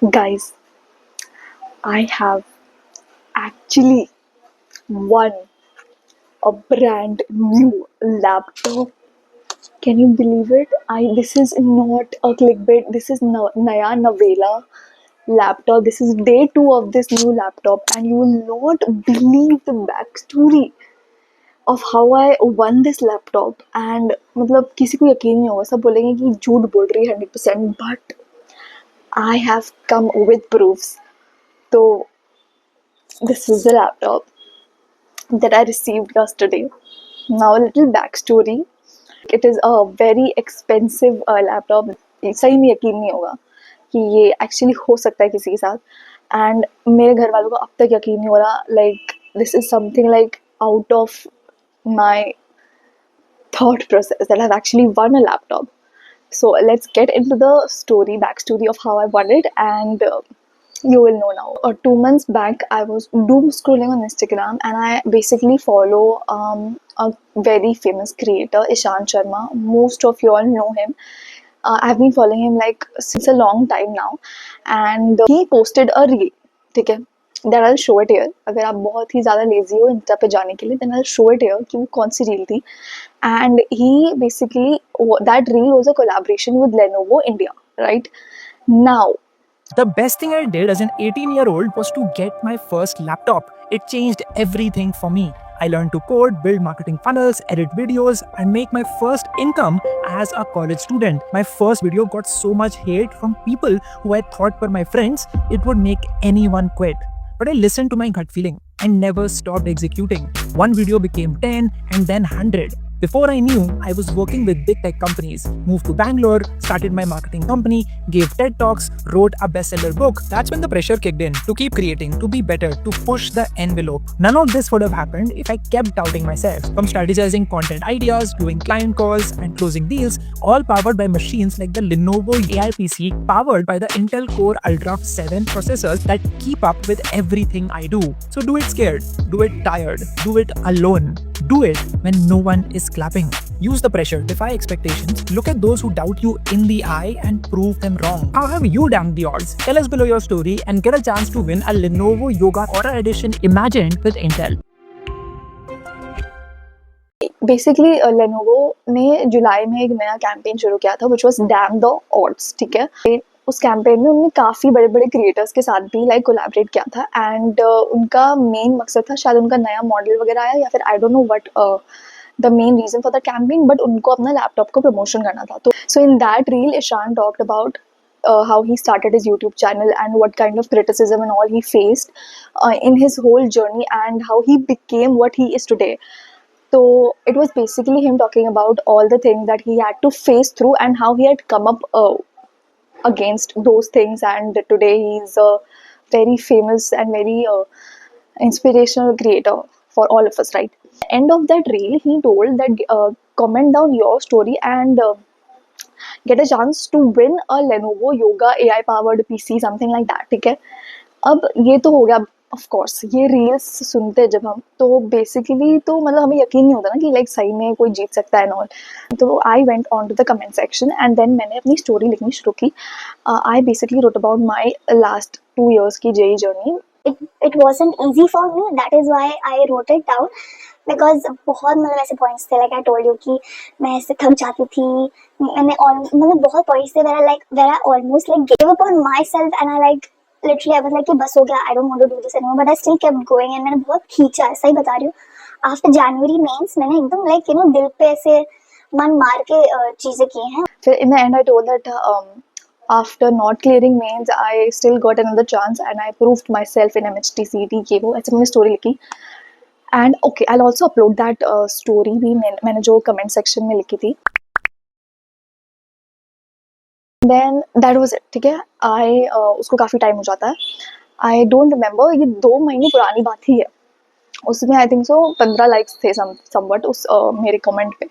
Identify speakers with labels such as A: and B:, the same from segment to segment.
A: Guys, I have actually won a brand new laptop. Can you believe it? This is not a clickbait. This is Naya Navela laptop. This is day 2 of this new laptop, and you will not believe the backstory of how I won this laptop. And मतलब किसी को यकीन नहीं होगा, सब बोलेंगे कि झूठ बोल रही है 100%, but I have come with proofs. So this is the laptop that I received yesterday. Now, a little backstory. It is a very expensive laptop. सही में यकीन नहीं होगा कि ये एक्चुअली हो सकता है किसी के साथ. एंड मेरे घर वालों को अब तक यकीन नहीं हो रहा. Like this is something like out of my thought process that I've actually won a laptop. So let's get into the backstory of how I won it, and you will know now. 2 months back, I was doom scrolling on Instagram, and I basically follow a very famous creator, Ishan Sharma. Most of you all know him. I've been following him like since a long time now, and he posted a reel. ठीक है, then I'll show it here. अगर आप बहुत ही ज़्यादा lazy हो Insta पे जाने के लिए, then I'll show it here कि वो कौन सी reel थी. And he basically, that reel was a collaboration with Lenovo India, right? Now,
B: the best thing I did as an 18-year-old was to get my first laptop. It changed everything for me. I learned to code, build marketing funnels, edit videos, and make my first income as a college student. My first video got so much hate from people who I thought were my friends, it would make anyone quit. But I listened to my gut feeling and never stopped executing. One video became 10 and then 100. Before I knew, I was working with big tech companies, moved to Bangalore, started my marketing company, gave TED Talks, wrote a bestseller book. That's when the pressure kicked in to keep creating, to be better, to push the envelope. None of this would have happened if I kept doubting myself. From strategizing content ideas, doing client calls, and closing deals, all powered by machines like the Lenovo AI PC, powered by the Intel Core Ultra 7 processors that keep up with everything I do. So do it scared, do it tired, do it alone. Do it when no one is clapping. Use the pressure, defy expectations, look at those who doubt you in the eye and prove them wrong. How have you damped the odds? Tell us below your story and get a chance to win a Lenovo Yoga Aura Edition imagined with Intel.
A: Basically, Lenovo ने जुलाई में एक नया campaign शुरू किया था, which was Damn the Odds. ठीक है, उस कैंपेन में उन्होंने काफ़ी बड़े बड़े क्रिएटर्स के साथ भी लाइक कोलैबोरेट किया था. एंड उनका मेन मकसद था, शायद उनका नया मॉडल वगैरह आया या फिर I don't know what the main reason for the campaign, but उनको अपना लैपटॉप को प्रमोशन करना था. तो so in that reel Ishaan talked about how he started his YouTube channel and what kind of criticism and all he faced in his whole journey, and how he became what he is today. So it was basically him talking about all the things that he had to face through and how he had come up against those things, and today he's a very famous and very inspirational creator for all of us, right? End of that reel, he told that comment down your story and get a chance to win a Lenovo Yoga AI powered PC, something like that. ठीक है, अब ये तो हो गया. Of course ये reels सुनते हैं जब हम, तो बेसिकली तो मतलब हमें यकीन नहीं होता ना कि लाइक सही में कोई जीत सकता है नॉट. तो I went on to the comment section and then मैंने अपनी स्टोरी लिखनी शुरू की. I basically wrote about my last 2 years की JEE journey.
C: It wasn't easy for me, that is why I wrote it down, because बहुत मतलब ऐसे points थे, like I told you कि मैं ऐसे थक जाती थी. मैंने मतलब बहुत पॉइंट्स थे where I almost like gave up on myself, and I like literally I was like कि बस हो गया, I don't want to do this anymore, but I still kept going, and मैंने बहुत खींचा, सही बता रही हूँ. आफ्टर जनवरी मेंस मैंने एकदम लाइक यू नो दिल पे ऐसे मन मार के चीज़ें की हैं.
A: फिर in the and I told that after not clearing mains, I still got another chance and I proved myself in MHT CET के वो ऐसे मैंने स्टोरी लिखी. And okay, I'll also upload that story भी मैंने जो कमेंट सेक्शन में लिखी थी. Then that was it. ठीक है, उसको काफ़ी टाइम हो जाता है. आई डोंट रिमेंबर, ये 2 महीने पुरानी बात ही है. उसमें आई थिंक सो 15 लाइक्स थे समवट उस मेरे कमेंट पे.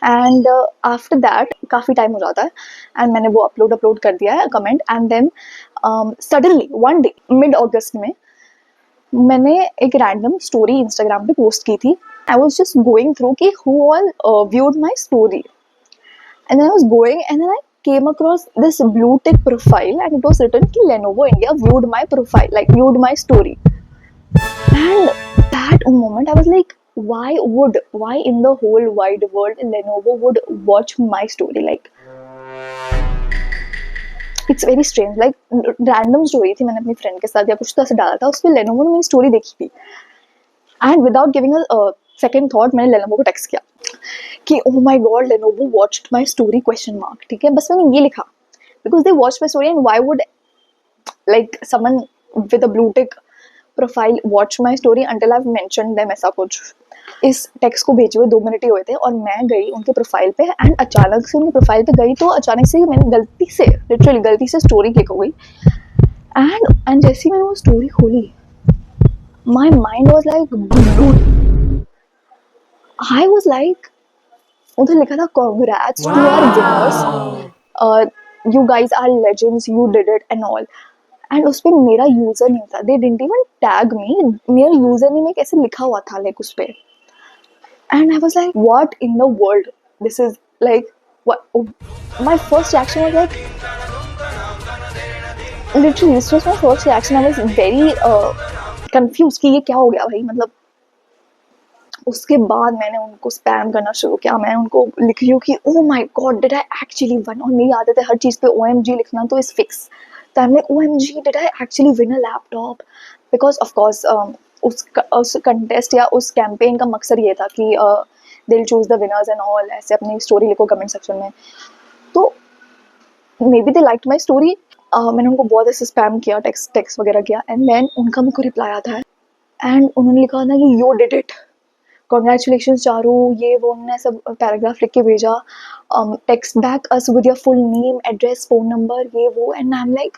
A: एंड आफ्टर दैट काफ़ी टाइम हो जाता है एंड मैंने वो अपलोड कर दिया है comment. And then suddenly one day mid August में मैंने एक रैंडम स्टोरी इंस्टाग्राम पे पोस्ट की थी. I was just going through कि who all viewed my story, and then I was going and then I came across this blue tick profile and it was written कि Lenovo India viewed my profile, like viewed my story. And that moment I was like, why in the whole wide world Lenovo would watch my story? Like, it's very strange. Like random story थी, मैंने अपनी friend के साथ या कुछ तो ऐसे डाला था, उस पर लेनोवो ने मेरी स्टोरी देखी थी and without giving a second thought मैंने लेनोवो को टेक्स्ट किया कि oh my God Lenovo watched my story question mark. ठीक है, बस मैंने ये लिखा because they watch my story and why would like someone with a blue tick profile watch my story until I have mentioned them. ऐसा कुछ. इस text को भेजे हुए 2 मिनट ही हुए थे और मैं गई उनके प्रोफाइल पे एंड अचानक से उनके प्रोफाइल पे गई तो अचानक से मैंने गलती से लिटरली गलती से स्टोरी क्लिक हो गई एंड जैसे ही मैंने वो स्टोरी खोली my mind was like blown. I was like, उधर लिखा था congrats to our winners, you guys are legends, you did it and all. And उस पर मेरा यूजर नेम था, they didn't even tag me, मेरा यूजर नेम एक ऐसे लिखा हुआ था लाइक उस पर. And I was like, what in the world? This is like, what? Oh, my first reaction was like, literally, this was my first reaction. I was very confused कि ये क्या हो गया भाई. मतलब उसके बाद मैंने उनको स्पैम करना शुरू किया. मैं उनको लिख रही हूँ कि oh my god, did I actually win? और मेरी आदत है हर चीज़ पे OMG लिखना, तो इस फिक्स. तो I'm like, OMG, did I actually win a laptop? Because of course, उस कंटेस्ट या उस कैंपेन का मकसद ये था कि they will choose the winners and all. ऐसे अपनी स्टोरी लिखो कमेंट सेक्शन में. तो may be they liked my story. मैंने उनको बहुत ऐसे स्पैम किया, टेक्स्ट वगैरह किया एंड देन उनका मुझको रिप्लाई आता है एंड उन्होंने लिखा था कि you did it, congratulation Charu, ये वो. उन्होंने सब पैराग्राफ लिख के भेजा. Text back us with your full name, address, phone number, ये वो. And I am like,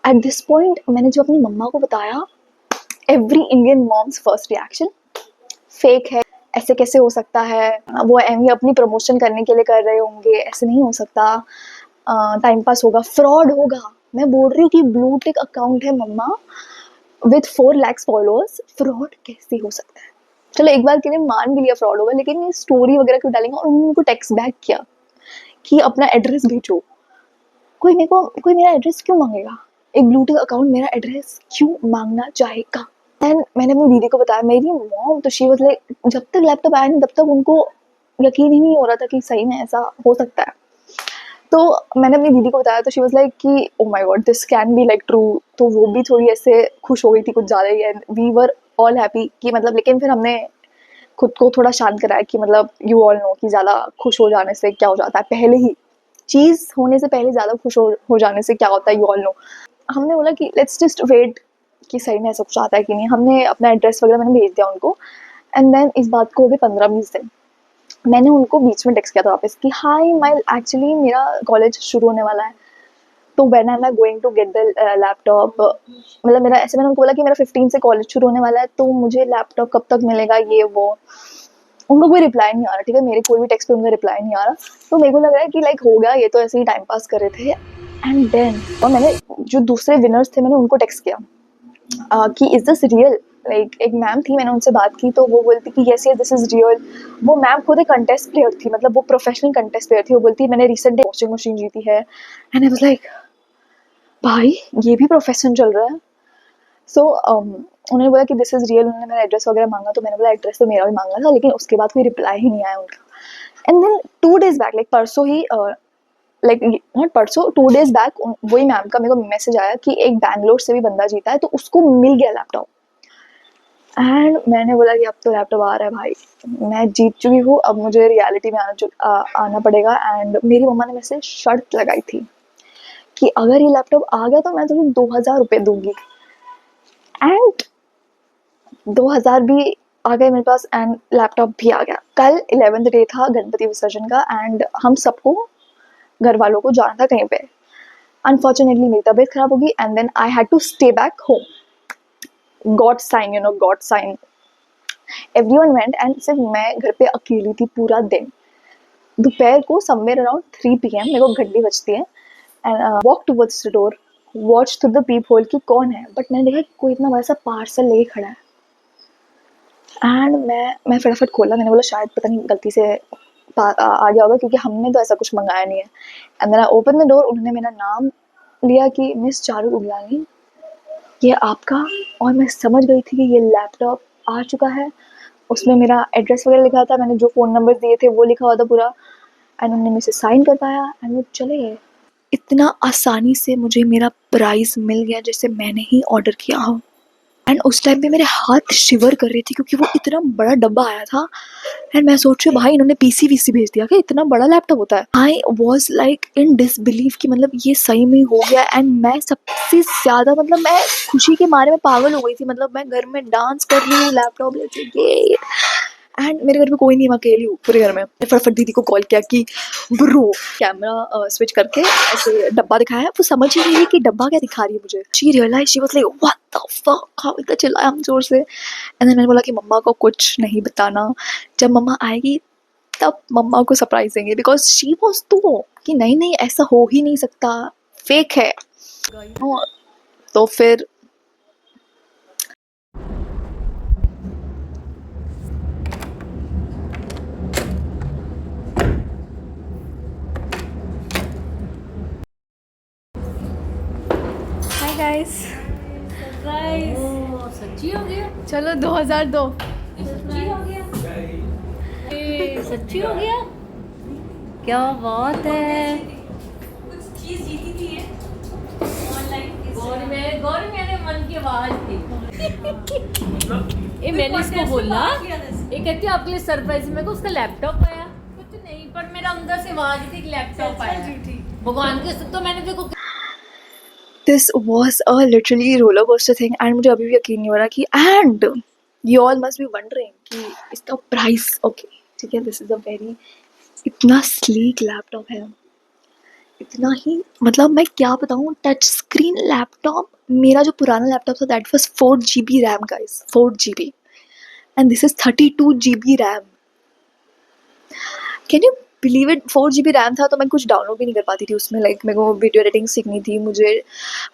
A: at this point मैंने जो अपनी मम्मा को बताया, every Indian mom's first reaction fake है, ऐसे कैसे हो सकता है, वो एम अपनी प्रमोशन करने के लिए कर रहे होंगे, ऐसे नहीं हो सकता, टाइम पास होगा, फ्रॉड होगा. मैं बोल रही हूँ कि ब्लू टिक अकाउंट है मम्मा विद 4 लाख फॉलोअर्स, फ्रॉड कैसे हो सकता है. चलो एक बार के लिए मान भी लिया फ्रॉड होगा, लेकिन ये स्टोरी वगैरह क्यों डालेंगे. और उन्होंने उनको टेक्स्ट बैक किया कि अपना एड्रेस भेजो. कोई मेरा एड्रेस क्यों मांगेगा? एक ब्लू टिक अकाउंट मेरा एड्रेस क्यों मांगना चाहेगा? एंड मैंने अपनी दीदी को बताया, मेरी मॉम तो शी वाज लाइक, जब तक लैपटॉप आया नहीं तब तक उनको यकीन ही नहीं हो रहा था कि सही में ऐसा हो सकता है. तो मैंने अपनी दीदी को बताया तो शी वाज लाइक कि oh my God this can be like true. तो वो भी थोड़ी ऐसे खुश हो गई थी कुछ ज़्यादा ही and we were all happy कि मतलब. लेकिन फिर हमने खुद को थोड़ा शांत कराया कि मतलब यू ऑल नो कि ज़्यादा खुश हो जाने से क्या हो जाता है, पहले ही चीज़ होने से पहले ज़्यादा खुश हो जाने से क्या होता है, यू ऑल नो. हमने बोला कि लेट्स जस्ट वेट कि सही में ऐसा कुछ आता है कि नहीं. हमने अपना एड्रेस वगैरह मैंने भेज दिया उनको एंड देन इस बात को हो गए 15-20 दिन. मैंने उनको बीच में टेक्स्ट किया था वापस कि हाई माई एक्चुअली मेरा कॉलेज शुरू होने वाला है, तो when am I going to get the laptop. मतलब मेरा ऐसे, मैंने उनको बोला कि मेरा 15 से कॉलेज शुरू होने वाला है, तो मुझे लैपटॉप कब तक मिलेगा, ये वो. उनको कोई रिप्लाई नहीं आ रहा. ठीक है, मेरे कोई भी टेक्स्ट पे उनका रिप्लाई नहीं आ रहा. तो मेरे को लग रहा है कि लाइक हो गया, ये तो ऐसे ही टाइम पास कर रहे थे. एंड देन और मैंने जो दूसरे विनर्स थे मैंने उनको टेक्स्ट किया कि इज़ दिस रियल. लाइक एक मैम थी, मैंने उनसे बात की तो वो बोलती कि yes yes this is real. वो मैम खुद एक कंटेस्ट प्लेयर थी, मतलब वो प्रोफेशनल कंटेस्ट प्लेयर थी. वो बोलती मैंने रिसेंट वॉशिंग मशीन जीती है. एंड आई वाज लाइक भाई ये भी प्रोफेशन चल रहा है. सो उन्होंने बोला कि दिस इज़ रियल. उन्होंने मेरा एड्रेस वगैरह मांगा तो मैंने बोला एड्रेस तो मेरा भी मांगा था, लेकिन उसके बाद कोई रिप्लाई ही नहीं आया उनका. And then 2 days back, like परसों ही, लाइक नॉट परसों, 2 days बैक वही मैम का मेरे को मैसेज आया कि एक बैंगलोर से भी बंदा जीता है तो उसको मिल गया लैपटॉप. एंड मैंने बोला कि अब तो लैपटॉप आ रहा है भाई, मैं जीत चुकी हूँ, अब मुझे रियलिटी में आना पड़ेगा. एंड मेरी मम्मा ने मेरे से शर्त लगाई थी कि अगर ये लैपटॉप आ गया तो मैं तुम्हें 2000 रुपये दूंगी. एंड 2000 भी आ गए मेरे पास एंड लैपटॉप भी आ गया. कल 11th डे था गणपति विसर्जन का एंड हम सबको घर वालों को जाना था कहीं पे. अनफॉर्चुनेटली मेरी तबीयत खराब होगी and then I had to stay back home. God sign, you know, God sign. Everyone went and सिर्फ मैं घर पे अकेली थी पूरा दिन. दोपहर को समवेयर अराउंड 3 PM मेरे को घंटी बजती है and walk towards the door, watch through the peephole कि कौन है. बट मैंने देखा कि कोई इतना बड़ा सा पार्सल लेके खड़ा है. एंड मैं फटाफट खोला. मैंने बोला शायद पता नहीं गलती से आ गया होगा क्योंकि हमने तो ऐसा कुछ मंगाया नहीं है। And then I open the door, उन्होंने मेरा नाम लिया कि मिस चारू उगलानी, ये आपका। और मैं समझ गई थी कि ये लैपटॉप आ चुका है। उसमें मेरा एड्रेस वगैरह लिखा था, मैंने जो फ़ोन नंबर दिए थे वो लिखा हुआ था पूरा। एंड उन्होंने मुझसे साइन करवाया एंड वो चले गए। इतना आसानी से मुझे मेरा प्राइज़ मिल गया जैसे मैंने ही ऑर्डर किया हो। एंड उस टाइम पे मेरे हाथ शिवर कर रहे थे क्योंकि वो इतना बड़ा डब्बा आया था। एंड मैं सोच रही हूँ भाई इन्होंने पीसी वीसी भेज दिया क्या, इतना बड़ा लैपटॉप होता है। I was like in disbelieve कि मतलब ये सही में हो गया। एंड मैं सबसे ज़्यादा मतलब मैं खुशी के मारे में पागल हो गई थी। मतलब मैं घर में डांस कर रही हूँ लैपटॉप लेके ये। एंड मेरे घर में कोई नहीं, मैं अकेली हूँ पूरे घर में। मैंने फटाफट दीदी को कॉल किया कि ब्रो कैमरा स्विच करके ऐसे डब्बा दिखाया। वो समझ ही नहीं रही कि डब्बा क्या दिखा रही है मुझे। She realise, she was like what the fuck, how इतना चिल्लाया हम जोर से। एंड देन मैंने बोला कि मम्मा को कुछ नहीं बताना, जब मम्मा आएगी तब मम्मा को सरप्राइज देंगे। बिकॉज शी वाज तो कि नहीं नहीं ऐसा हो ही नहीं सकता, फेक है। तो फिर
D: हाय गाइस,
E: सच्ची हो गया,
D: चलो 2002।
E: सच्ची हो गया, ये सच्ची हो गया, क्या बात है। कुछ चीज जीती थी ये ऑनलाइन। गौरी मेरे मन की आवाज थी। ये मैंने इसको बोला, ये कहती है आपके लिए सरप्राइज। मेरे को उसका लैपटॉप आया, कुछ नहीं, पर मेरा अंदर से आवाज थी कि लैपटॉप आया। भगवान के तो मैंने देखो
A: this was a literally roller coaster thing. And मुझे अभी भी यकीन नहीं हो रहा कि and you all must be wondering कि इसका प्राइस। ओके ठीक है, दिस इज़ अ वेरी इतना स्लीक लैपटॉप है, इतना ही मतलब मैं क्या बताऊँ, टच स्क्रीन लैपटॉप। मेरा जो पुराना लैपटॉप था that was 4 GB RAM guys, 4 GB। And this is 32 GB RAM. Can you believe it? 4 GB RAM था तो मैं कुछ डाउनलोड भी नहीं कर पाती थी उसमें। लाइक मेरे को वीडियो एडिटिंग सीखनी थी, मुझे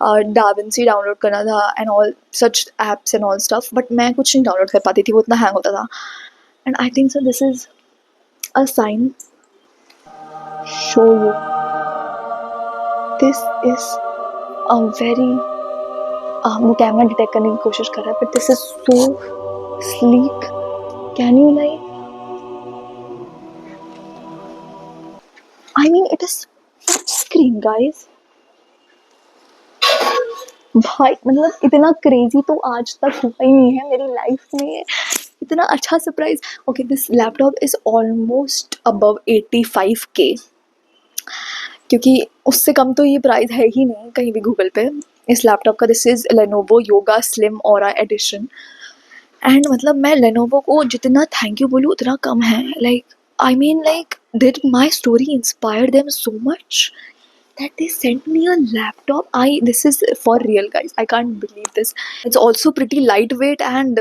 A: डाविंसी डाउनलोड करना था and all such apps and all stuff, but मैं कुछ नहीं डाउनलोड कर पाती थी, वो इतना हैंग होता था। And I think so this is a sign. Show you, this is a very वो कैमरा डिटेक्ट करने की कोशिश कर रहा है, but this is so sleek. Can you like, I mean it is touch screen guys। भाई मतलब इतना क्रेजी तो आज तक हुआ ही नहीं है मेरी लाइफ में, इतना अच्छा surprise. Okay, this laptop is almost above 85K, क्योंकि उससे कम तो ये प्राइस है ही नहीं कहीं भी गूगल पे इस लैपटॉप का। This is Lenovo Yoga Slim Aura edition. And मतलब मैं लेनोवो को जितना थैंक यू बोलूँ उतना कम है। Like I mean like did my story inspire them so much that they sent me a laptop? This is for real guys, I can't believe this. It's also pretty lightweight and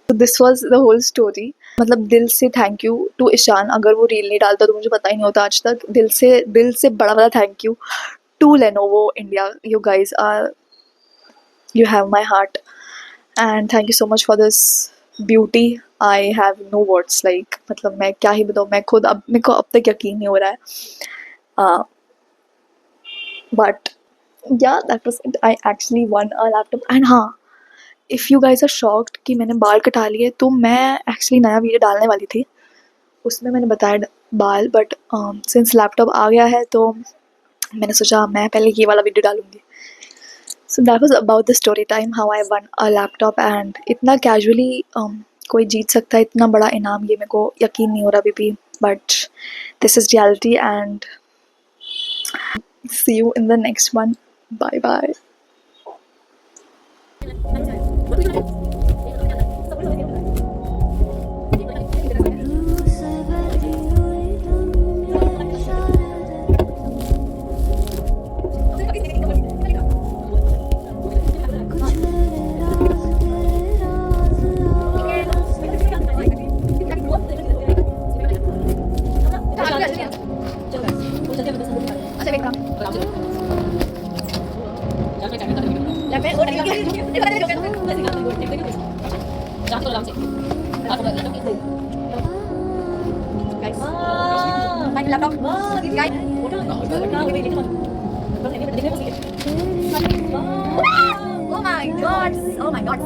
A: this was the whole story। मतलब दिल से thank you to Ishan. अगर वो reel नहीं डालता तो मुझे पता ही नहीं होता आज तक। दिल से बड़ा बड़ा thank you to Lenovo India. You guys are, you have my heart and thank you so much for this beauty। I have no words like, मतलब मैं क्या ही बताऊँ, मैं खुद अब मेरे को अब तक यकीन नहीं हो रहा है। But yeah, that was it। I actually won a laptop। and हाँ, if you guys are shocked कि मैंने बाल कटा लिए, तो मैं actually नया वीडियो डालने वाली थी, उसमें मैंने बताया बाल, बट since लैपटॉप आ गया है तो मैंने सोचा मैं पहले ये वाला वीडियो डालूँगी। So that was about the story time, how I won a laptop। and इतना casually कोई जीत सकता है इतना बड़ा इनाम, ये मेरे को यकीन नहीं हो रहा अभी भी, but this is reality. And see you in the next one, bye bye.
E: आराम से Guys, find laptop. Guys, oh my god! Oh my god!